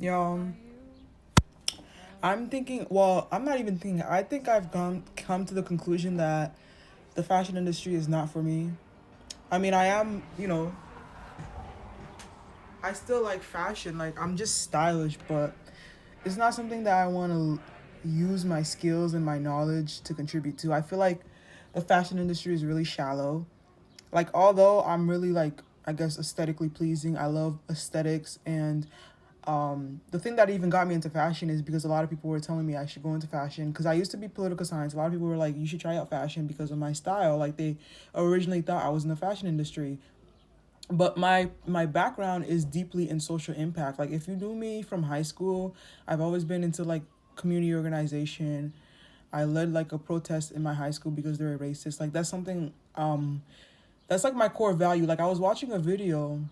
Yo, I'm thinking. Well, I'm not even thinking. I think I've come to the conclusion that the fashion industry is not for me. I mean, I am. I still like fashion. Like I'm just stylish, but it's not something that I want to use my skills and my knowledge to contribute to. I feel like the fashion industry is really shallow. Like although I'm really like I guess aesthetically pleasing, I love aesthetics and the thing that even got me into fashion is because a lot of people were telling me I should go into fashion because I used to be political science. A lot of people were like, you should try out fashion because of my style. Like they originally thought I was in the fashion industry. But my background is deeply in social impact. Like if you knew me from high school, I've always been into like community organization. I led like a protest in my high school because they were racist. Like that's like my core value. Like I was watching a video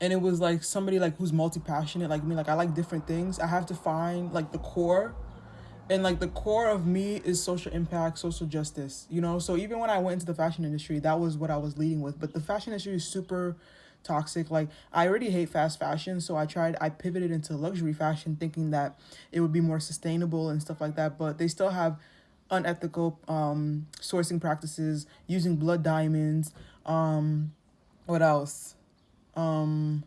and it was like somebody like who's multi-passionate like me. Like I like different things. I have to find like the core, and like the core of me is social impact, social justice, so even when I went into the fashion industry, that was what I was leading with. But the fashion industry is super toxic. Like I already hate fast fashion, so I pivoted into luxury fashion thinking that it would be more sustainable and stuff like that, but they still have unethical sourcing practices, using blood diamonds. What else? um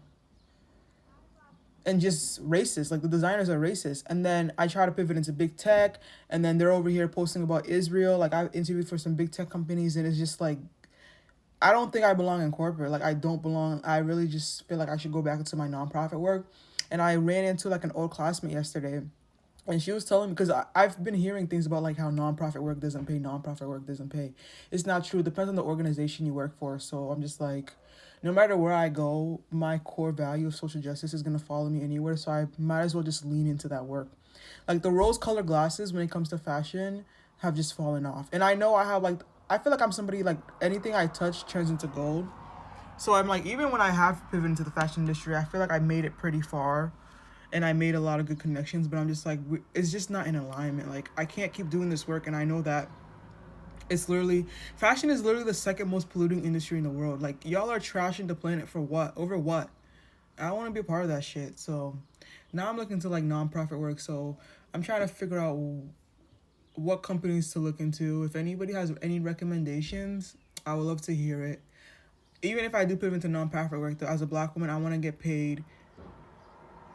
and just racist. Like the designers are racist. And then I try to pivot into big tech, and then they're over here posting about Israel. Like I interviewed for some big tech companies, and it's just like I don't think I belong in corporate. Like I don't belong. I really just feel like I should go back into my nonprofit work. And I ran into like an old classmate yesterday, and she was telling me because I've been hearing things about like how nonprofit work doesn't pay, nonprofit work doesn't pay. It's not true. It depends on the organization you work for. So I'm just like, no matter where I go, my core value of social justice is gonna follow me anywhere. So I might as well just lean into that work. Like the rose-colored glasses when it comes to fashion have just fallen off, and I know I have like I feel like I'm somebody like anything I touch turns into gold. So I'm like, even when I have pivoted into the fashion industry, I feel like I made it pretty far and I made a lot of good connections, but I'm just like, it's just not in alignment. Like, I can't keep doing this work, and I know that fashion is literally the second most polluting industry in the world. Like, y'all are trashing the planet for what? Over what? I don't want to be a part of that shit. So now I'm looking to like nonprofit work. So I'm trying to figure out what companies to look into. If anybody has any recommendations, I would love to hear it. Even if I do pivot into nonprofit work, though, as a black woman, I want to get paid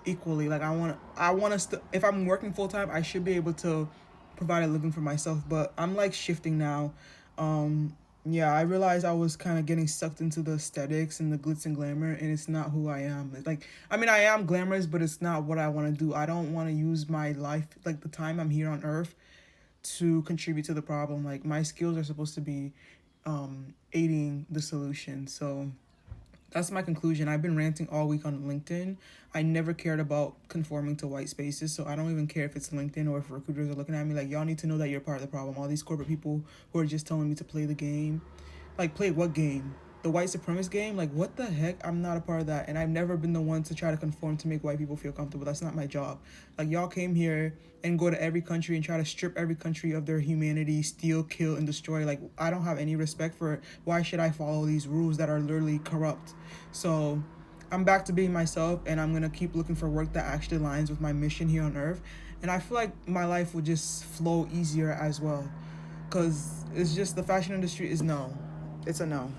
equally. Like if I'm working full time, I should be able to provide a living for myself. But I'm like shifting now. Um, yeah, I realized I was kind of getting sucked into the aesthetics and the glitz and glamour, and it's not who I am. It's like, I mean, I am glamorous, but it's not what I want to do. I don't want to use my life, like the time I'm here on Earth, to contribute to the problem. Like my skills are supposed to be aiding the solution. So that's my conclusion. I've been ranting all week on LinkedIn. I never cared about conforming to white spaces, so I don't even care if it's LinkedIn or if recruiters are looking at me like, y'all need to know that you're part of the problem. All these corporate people who are just telling me to play the game. Like, play what game? The white supremacist game? Like, what the heck? I'm not a part of that. And I've never been the one to try to conform to make white people feel comfortable. That's not my job. Like, y'all came here and go to every country and try to strip every country of their humanity, steal, kill, and destroy. Like, I don't have any respect for it. Why should I follow these rules that are literally corrupt? So, I'm back to being myself, and I'm gonna keep looking for work that actually aligns with my mission here on Earth. And I feel like my life will just flow easier as well. Because it's just the fashion industry is no. It's a no.